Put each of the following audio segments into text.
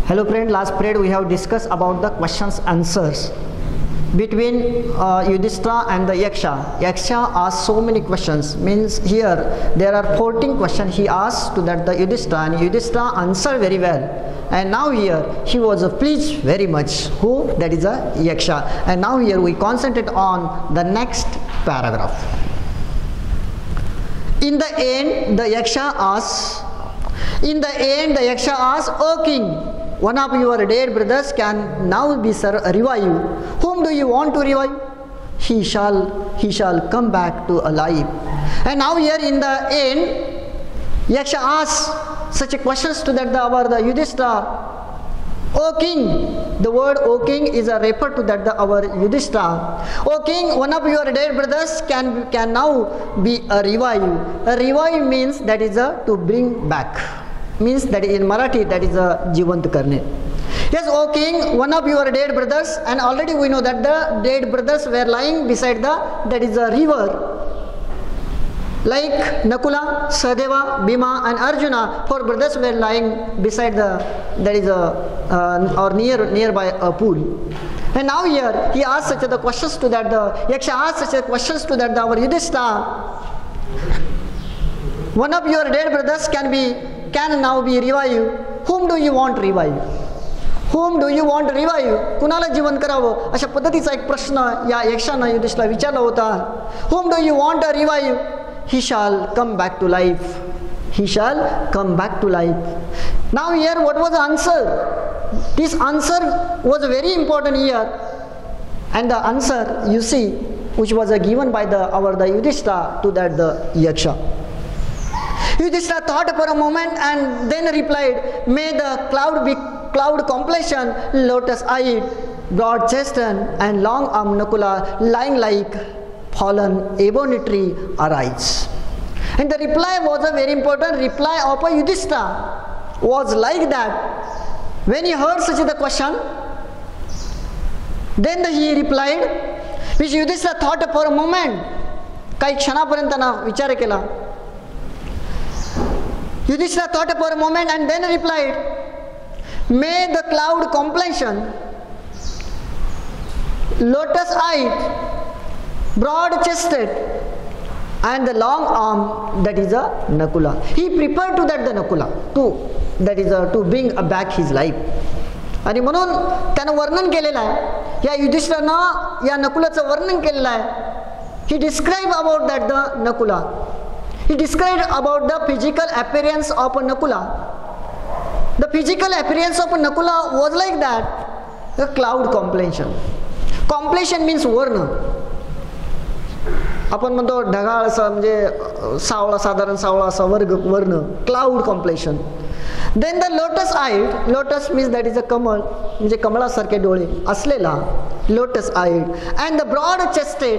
Hello friend, last period we have discussed about the questions answers between Yudhishthira and the Yaksha. Yaksha asked so many questions, means here there are 14 questions he asked to that the Yudhishthira, and Yudhishthira answered very well. And now here he was pleased very much. Who? That is a Yaksha. And now here we concentrate on the next paragraph. In the end, the Yaksha asks, O king, one of your dead brothers can now be revived. Whom do you want to revive? He shall come back to alive. And now here in the end, Yaksha asks such a questions to that the Yudhishthira. O king, the word O king is a refer to that our Yudhishthira. O king, one of your dead brothers can now be revived. A revive means that is to bring back. Means that in Marathi that is a jivant karne. Yes, O king, one of your dead brothers, and already we know that the dead brothers were lying beside that is a river. Like Nakula, Sahadeva, Bhima and Arjuna, 4 brothers were lying beside or nearby a pool. And now here he asked such the questions to that Yaksha asked such questions to that our Yudhishthira. One of your dead brothers can now be revived. Whom do you want to revive? Whom do you want to revive? कुणाला जीवन करावं अशा पद्धतीचा एक प्रश्न या यक्षानं युधिष्ठिरला विचारला होता. Whom do you want to revive? He shall come back to life. He shall come back to life. Now here what was the answer? This answer was very important here. And the answer you see which was given by the Yudhishthira to that the Yaksha. Yudhishthira thought for a moment and then replied, may the cloud be cloud complexion, lotus-eyed, broad-chested and long-armed Nakula lying like fallen ebony tree arise. And the reply was a very important reply of a Yudhishthira. Was like that. When he heard such a question, then he replied, which Yudhishthira thought for a moment. काही क्षणापर्यंत ना विचार केला. Yudhishthira thought for a moment and then replied, may the cloud complexion, lotus-eyed, broad-chested and the long arm, that is a Nakula. He prepared to that the Nakula, to bring back his life. आणि म्हणून त्यानं वर्णन केलेलं आहे. या युधिष्ठिरानं या नकुलाचं वर्णन केलेलं आहे. He described about that the Nakula. He described about the physical appearance of Nakula. The physical appearance of Nakula was like that, the cloud complexion. Complexion means वर्ण. आपण म्हणतो ढगाळ असा म्हणजे सावळा, साधारण सावळा असा वर्ण, cloud complexion. Then the lotus-eyed, lotus means that is a कमळ, म्हणजे कमळासारखे डोळे असलेला, lotus-eyed, and the broad-chested,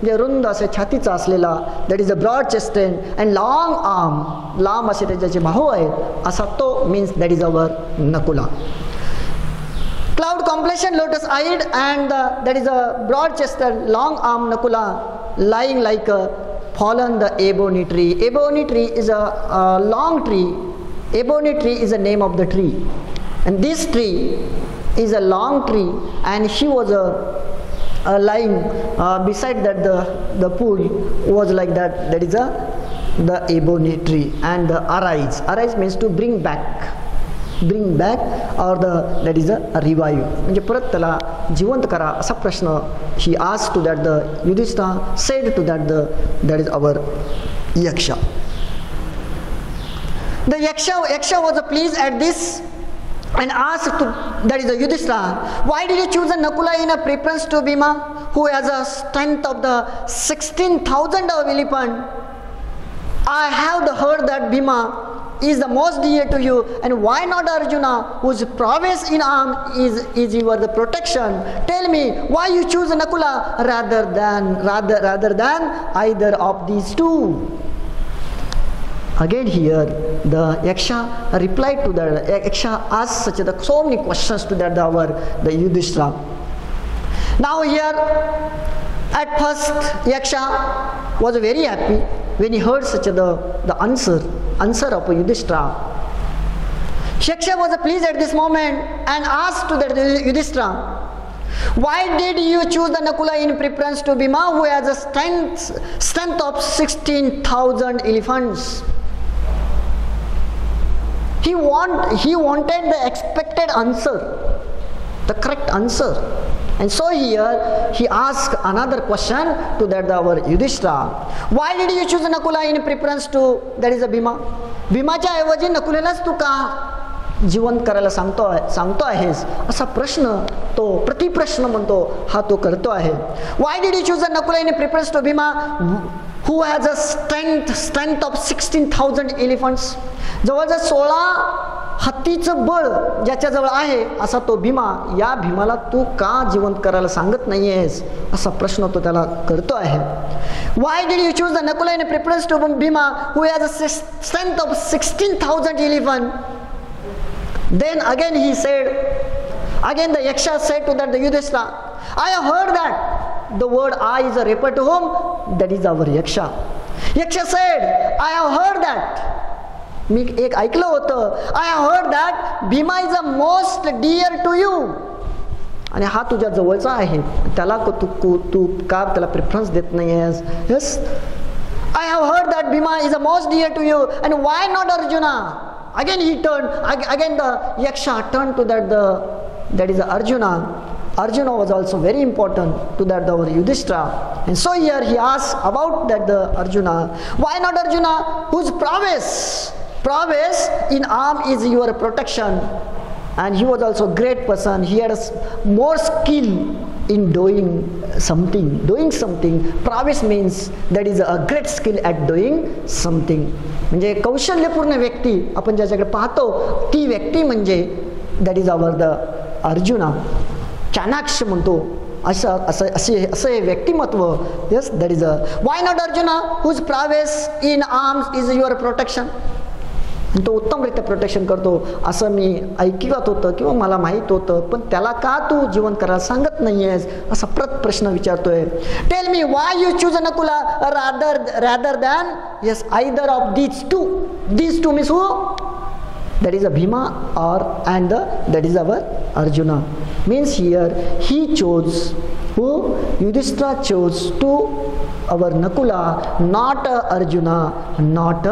म्हणजे रुंद असे छातीचा असलेला, that is a broad-chested and long arm, लांब असे त्याचे बाहू आहेत असा तो means that is our Nakula. Cloud complexion, lotus-eyed and that is a broad-chested, long arm Nakula lying like a fallen the ebony tree. Ebony tree is a long tree. Ebony tree is the name of the tree, and this tree is a long tree, and she was lying beside that the pool was like that. That is the ebony tree. And the arise means to bring back or that is a revive, म्हणजे परत त्याला जिवंत करा असा प्रश्न he asked to that the Yudhishthira, said to that is our Yaksha. The Yaksha was pleased at this and asked to that is the Yudhishthira, why did you choose a Nakula in a preference to Bhima, who has a strength of the 16,000 of elephant? I have heard that Bhima is the most dear to you, and why not Arjuna, whose prowess in arm is your the protection? Tell me why you choose Nakula rather than either of these two. Again here the Yaksha replied to the Yaksha asked so many questions to that the Yudhishthira. Now here at first Yaksha was very happy when he heard such the answer of Yudhishthira. Yaksha was pleased at this moment and asked to the Yudhishthira, why did you choose the Nakula in preference to Bhima, who has a strength of 16,000 elephants? He wanted the expected answer, the correct answer. And so here he asked another question to that our Yudhishthira. Why did you choose Nakula in preference to that is a Bhima? भीमाच्या ऐवजी नकुलेलाच तू का जिवंत करायला सांगतो आहेस असा प्रश्न तो प्रतिप्रश्न म्हणतो हा तो करतो आहे. Why did you choose Nakula in preference to Bhima, who has a strength of 16,000 elephants? जवळजवळ 16 हत्तीचं बळ ज्याच्याजवळ आहे असा तो भीमा, या भीमाला तू का जिवंत करायला सांगत नाहीयेस असा प्रश्न तो त्याला करतो आहे. Why did you choose the Nakula in preference to Bhima, who has a strength of 16,000 elephants? Then again he said, again the Yaksha said to that the Yudhishthira, I have heard that the word I is a refer to whom? That is our Yaksha. Yaksha said, I have heard that. मी एक ऐकलं होतं, I have heard that Bhima is the most dear to you. आणि हा तुझ्या जवळचा आहे, त्याला तू का त्याला प्रेफरन्स देत नाहीयेस? Yes, I have heard that Bhima is the most dear to you, and why not Arjuna? Again he turned, again the Yaksha turned to that is Arjuna. Arjuna was also very important to that our Yudhishthira. And so here he asks about that the Arjuna. Why not Arjuna, whose prowess in arm is your protection? And he was also a great person. He had more skill in doing something. Prowess means that is a great skill at doing something. म्हणजे कौशल्यपूर्ण व्यक्ती आपण ज्याच्याकडे पाहतो ती व्यक्ती म्हणजे that is our the Arjuna. चाणाक्ष म्हणतो असं हे व्यक्तिमत्व. Yes, that is a why not Arjuna, whose prowess in arms is your protection. तो उत्तमरित्या प्रोटेक्शन करतो असं मी ऐकत होतं किंवा मला माहीत होतं, पण त्याला का तू जिवंत करायला सांगत नाहीयेस असा प्रश्न विचारतोय. Tell me why you choose नकुला rather than yes either of these two means who? That is a Bhima and that is our Arjuna. Means here he chose, who? Yudhishthira chose to our Nakula, not Arjuna, not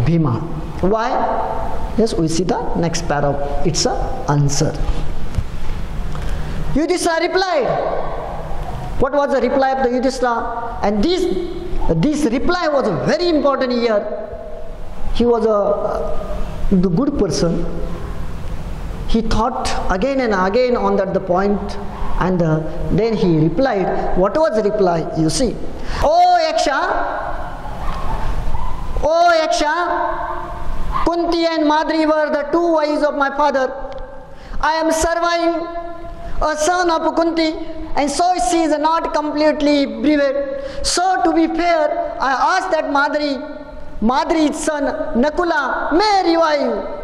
Bhima. Why? Yes, we see the next paragraph. It's a answer. Yudhishthira replied. What was the reply of the Yudhishthira? And this reply was very important here. He was the good person. He thought again and again on the point, and then he replied. What was the reply? You see, Oh Yaksha, Kunti and Madri were the two wives of my father. I am surviving a son of Kunti, and so she is not completely bereaved. So to be fair, I asked that Madri's son Nakula may revive.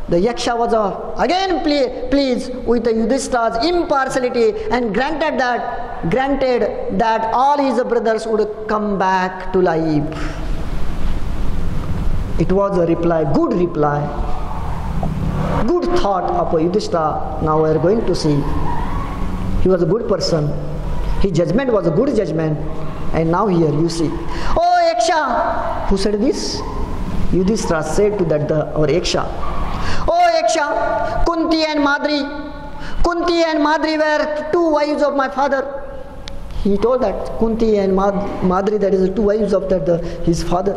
The Yaksha was again pleased with the Yudhishthira's impartiality and granted that all his brothers would come back to life. It was a reply, good thought of Yudhishthira. Now we are going to see. He was a good person. His judgment was a good judgment. And now here you see. Oh Yaksha! Who said this? Yudhishthira said to that our Yaksha. Oh Yaksha! Kunti and Madri were two wives of my father. He told that Kunti and Madri, that is the two wives of his father.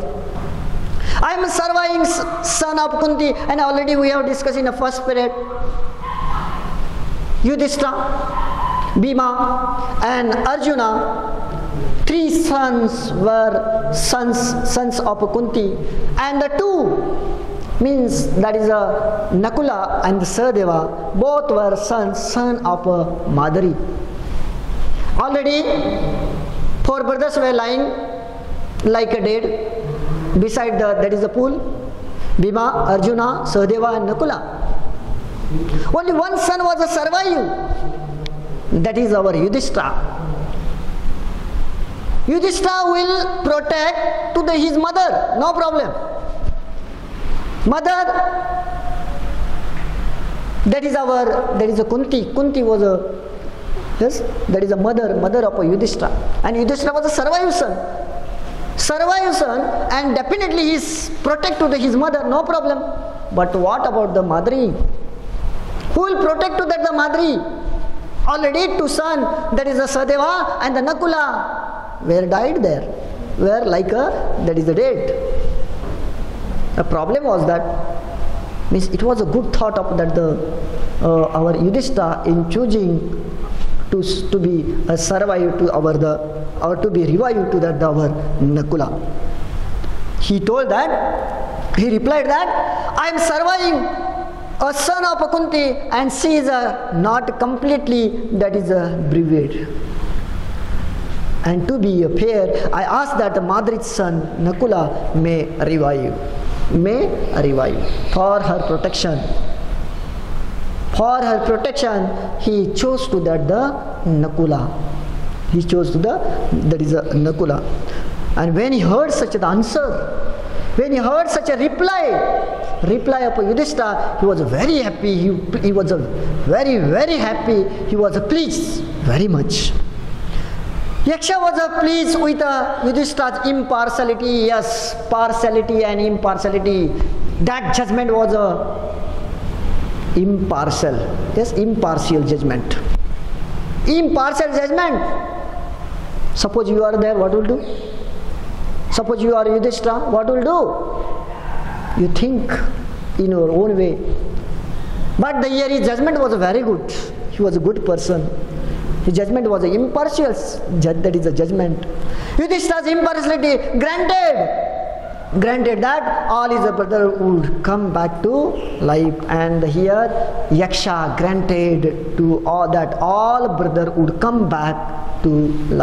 I am a surviving son of Kunti, and already we have discussed in the first period. Yudhishthira, Bhima and Arjuna, three sons were sons of Kunti, and the two means that is Nakula and Sahadeva, both were son of Madri. Already 4 brothers were lying like a dead beside that is a pool. Bhima, Arjuna, Sahadeva and Nakula. Only one son was a surviving. That is our Yudhishthira. Yudhishthira will protect to his mother, no problem. Mother That is a Kunti. Kunti was that is a mother of a Yudhishthira. And Yudhishthira was a survived son, and definitely he is protected to his mother, no problem. But what about the Madri? Who will protect to that the Madri? Already two sons, that is the Sadeva and the Nakula, were died there, were like that is the dead. The problem was that, means it was a good thought of that our Yudhishthira in choosing to be a survive to or to be revived to that our Nakula. He replied that I am surviving a son of a Kunti, and she is not completely, that is bereaved. And to be fair, I ask that the Madri's son Nakula may revive for her protection. For her protection, he chose to that the Nakula. He chose to that is a Nakula. And when he heard such an answer, when he heard such a reply of Yudhishthira, he was very happy. He was very, very happy. He was pleased very much. Yaksha was pleased with Yudhishthira's impartiality. Yes, partiality and impartiality. That judgment was impartial. Yes, impartial judgment. Impartial judgment. Suppose you are there, what will do? Suppose you are Yudhishthira, what will do? You think in your own way. But his judgment was very good. He was a good person. His judgment was impartial. That is a judgment. Yudhishthira's impartiality granted that all his brother would come back to life. And here Yaksha granted to all brother would come back to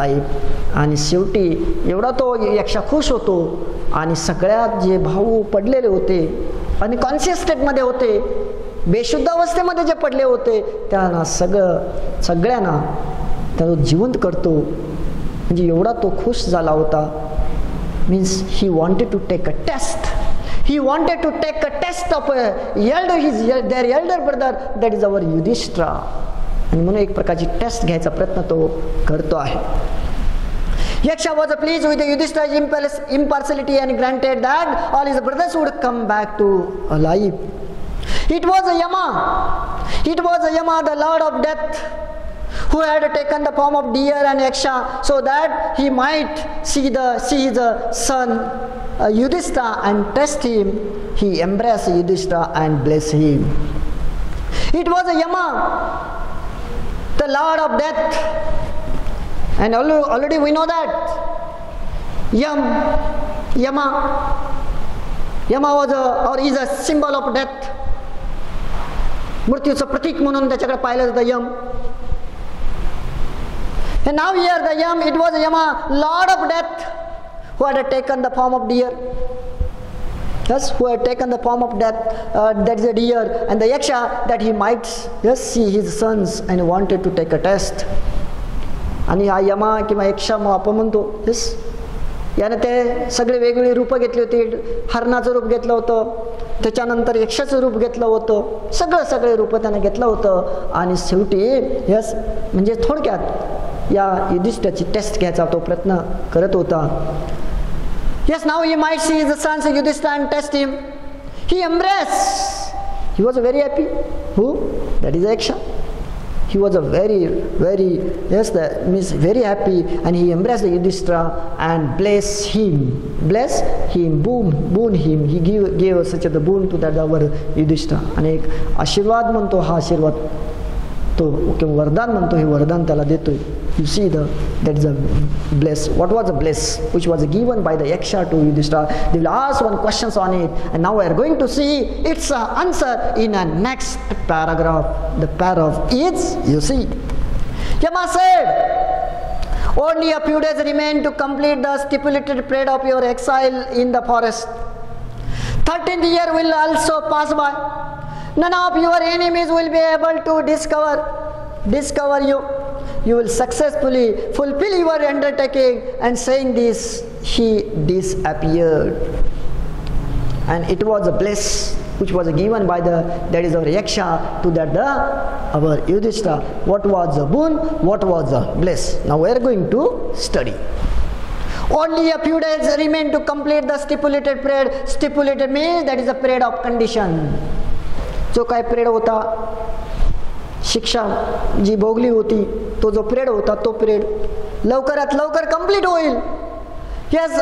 life. आणि शेवटी एवढा तो यक्षा खुश होतो आणि सगळ्यात जे भाऊ पडलेले होते आणि कॉन्शियस स्टेटमध्ये होते, बेशुद्ध अवस्थेमध्ये जे पडले होते, त्यांना सगळ्यांना तो जिवंत करतो. म्हणजे एवढा तो खुश झाला होता. Means he wanted to take a test. He wanted to take a test of their elder brother, that is our Yudhishthira. आणि म्हणून एक प्रकारची टेस्ट घ्यायचा प्रयत्न तो करतो आहे. Yaksha was pleased with Yudhishthira's impartiality and granted that all his brothers would come back to life. It was Yama, the lord of death, who had taken the form of deer and Yaksha so that he might see his son Yudhishthira and test him. He embraced Yudhishthira and blessed him. It was Yama, the lord of death. And already we know that Yama was or is a symbol of death. मृत्यूचं प्रतीक म्हणून त्याच्याकडे पाहिलं जातं यम. And now here the Yam, it was Yama, lord of death, who had taken the form of deer. Yes, who had taken the form of death, that is a deer, and the Yaksha, that he might see his sons and wanted to take a test. आणि हा यमा किंवा यक्षा आपण म्हणतो, yes, याने ते सगळे वेगवेगळी रूपं घेतली होती. हरणाचं रूप घेतलं होतं, त्याच्यानंतर यक्षाचं रूप घेतलं होतं, सगळे रूप त्याने घेतलं होतं. आणि शेवटी यस, म्हणजे थोडक्यात या युधिष्ठिराची टेस्ट घ्यायचा तो प्रयत्न करत होता. Yes, now he might see the sons of Yudhishthira and test him. He embraced. He was very happy. Who? That is Yaksha. He was a very happy, and he embraced the Yudhishthira and blessed him, boon him. He gave such a boon to that our Yudhishthira. आणि एक आशीर्वाद म्हणतो, हा आशीर्वाद तो किंवा वरदान म्हणतो, हे वरदान त्याला देतोय. You see that is a bless. What was a bless which was given by the Yaksha to Yudhishthira? They will ask one questions on it, and now we are going to see its answer in a next paragraph. The paragraph is, you see, Yama said, only a few days remain to complete the stipulated period of your exile in the forest. 13th year will also pass by. None of your enemies will be able to discover you. You will successfully fulfill your undertaking. And saying this, he disappeared. And it was a bliss which was given by that is our Yaksha to that our Yudhishthira. What was the boon? What was the bliss? Now we are going to study. Only a few days remain to complete the stipulated period. Stipulated means that is a period of condition. जो काय period होता, शिक्षा जी भोगली होती, तो जो period होता तो period लवकरात लवकर कंप्लीट होईल. Yes,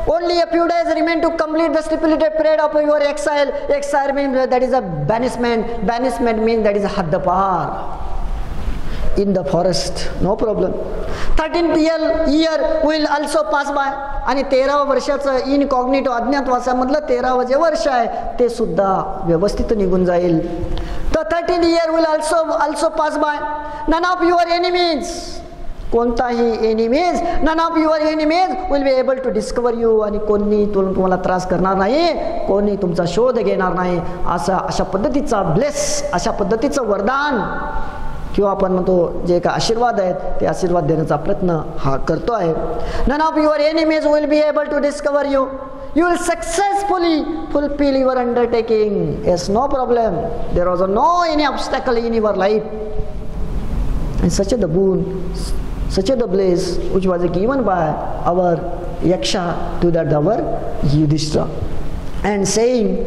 only a few days remain to complete the stipulated period of your exile. Exile means that is a banishment. Banishment means that is a haddapar in the forest. No problem. 13th year will also pass by. आणि 13व्या वर्षाचं incognito अज्ञातवासामधलं 13वं जे वर्ष आहे ते सुद्धा व्यवस्थित निघून जाईल. The 13th year will also pass by. None of your enemies, कोणताही enemies, none of your enemies will be able to discover you. आणि कोणी तुम्हाला त्रास करणार नाही, कोणी तुमचा शोध घेणार नाही. अशा पद्धतीचा ब्लेस, अशा पद्धतीचं वरदान किंवा आपण म्हणतो जे काही आशीर्वाद आहेत ते आशीर्वाद देण्याचा प्रयत्न हा करतो आहे. None of your enemies will be able to discover you. You will successfully fulfill your undertaking. Yes, no problem. There was no any obstacle in your life. And such a the boon, such a the bliss which was given by our Yaksha to that our Yudhishthira. And saying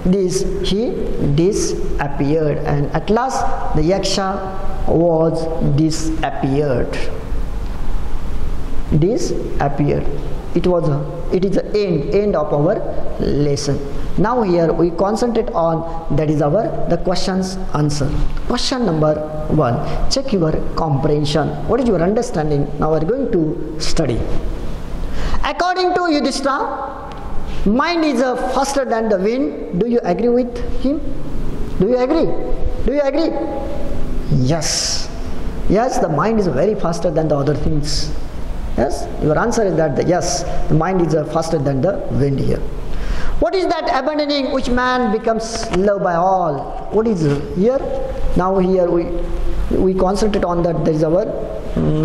this, he disappeared, and at last the Yaksha was disappeared. Disappeared. It is the end of our lesson. Now here we concentrate on that is the questions answer. Question number 1. Check your comprehension. What is your understanding? Now we are going to study. According to Yudhishthira, mind is faster than the wind. Do you agree with him? Do you agree? Do you agree? Yes. Yes, the mind is very faster than the other things. Yes, your answer is that yes, the mind is faster than the wind here. What is that abandoning which man becomes loved by all? What is here? Now here we concentrate on that. There is our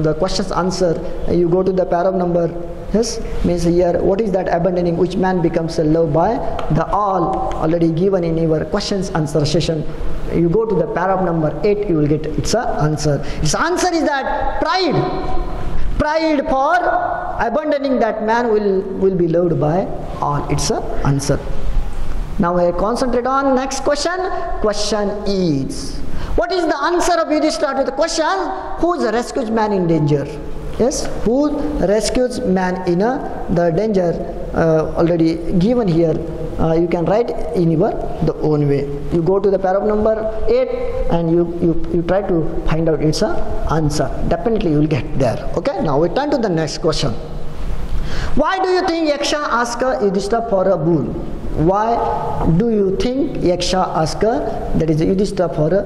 the questions answer. You go to the paragraph number. Yes, means here what is that abandoning which man becomes loved by the all, already given in your questions answer session. You go to the paragraph number 8, you will get its answer. Its answer is that pride for abandoning that man will be loved by all. It's a answer. Now I concentrate on next question. Question is, what is the answer of Yudhishthira to the question, who rescues man in danger? Yes, who rescues man in the danger, already given here. You can write in your the own way. You go to the paragraph number 8 and you try to find out its answer. Definitely you will get there. Okay, now we turn to the next question. Why do you think Yaksha asked Yudhishthira for a boon? Why do you think Yaksha asked that is Yudhishthira for a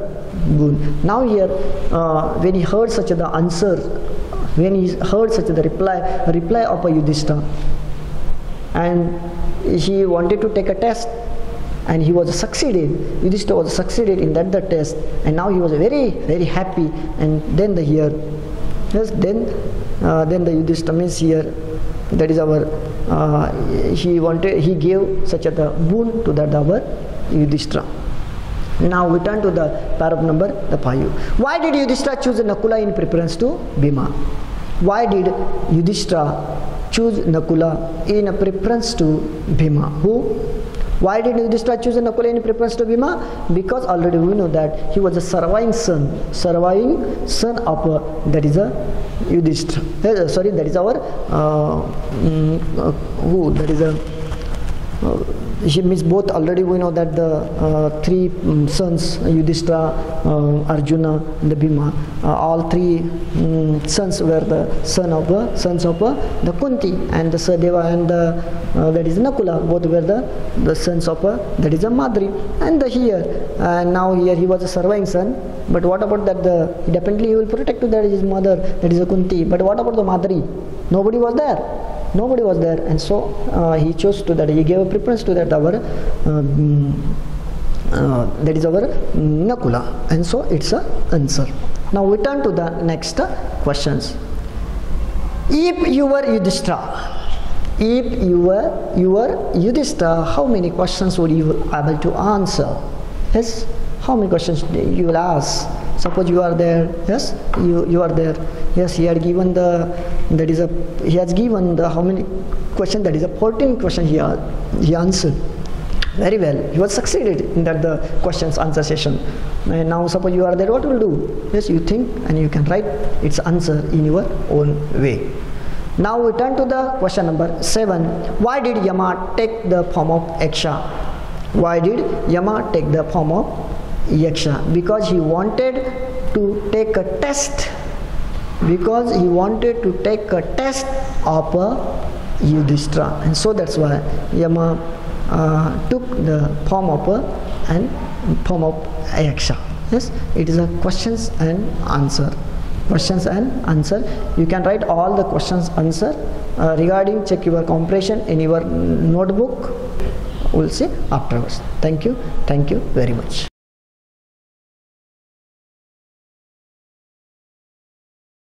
boon? Now here when he heard such the answer, when he heard such the reply of a Yudhishthira, and he wanted to take a test and he was succeeded, Yudhishthira was succeeded in that the test, and now he was very very happy. And then the here, yes, then the Yudhishthira means here that is our he gave such a the boon to that our Yudhishthira. Now we turn to the paragraph number 5. Why did Yudhishthira choose Nakula in preference to Bhima? Why did Yudhishthira choose Nakula in preference to Bhima? Why did Yudhishthira choose Nakula in preference to Bhima? Because already we know that he was a surviving son of that is a Yudhishthira. Sorry, that is our that is a he means both. Already we know that the three sons, Yudhishthira, Arjuna and the Bhima, all three sons were the sons of the Kunti, and the Sadeva and that is Nakula, both were the sons of that is a Madri. And here now here he was a surviving son. But what about that definitely he will protect to that is his mother, that is a Kunti. But what about the Madri? Nobody was there, and so he chose to that. He gave a preference to that our that is our Nakula, and so it's a answer. Now we turn to the next questions. If you were Yudhishthira, If you were Yudhishthira, how many questions would you be able to answer? Yes, how many questions you will ask? Suppose you are there. Yes, you are there. Yes, he had given he has given the how many question, that is a 14 question he answered. Very well, he was succeeded in that the questions answer session. And now suppose you are there, what will do? Yes, you think and you can write its answer in your own way. Now we turn to the question number 7. Why did Yama take the form of Yaksha? Why did Yama take the form of Yaksha? Because he wanted to take a test. Because he wanted to take a test of Yudhishthira, and so that's why Yama took the form of Yaksha. Yes, it is a questions and answer. Questions and answer. You can write all the questions answer regarding check your comprehension in your notebook. We'll see afterwards. Thank you very much.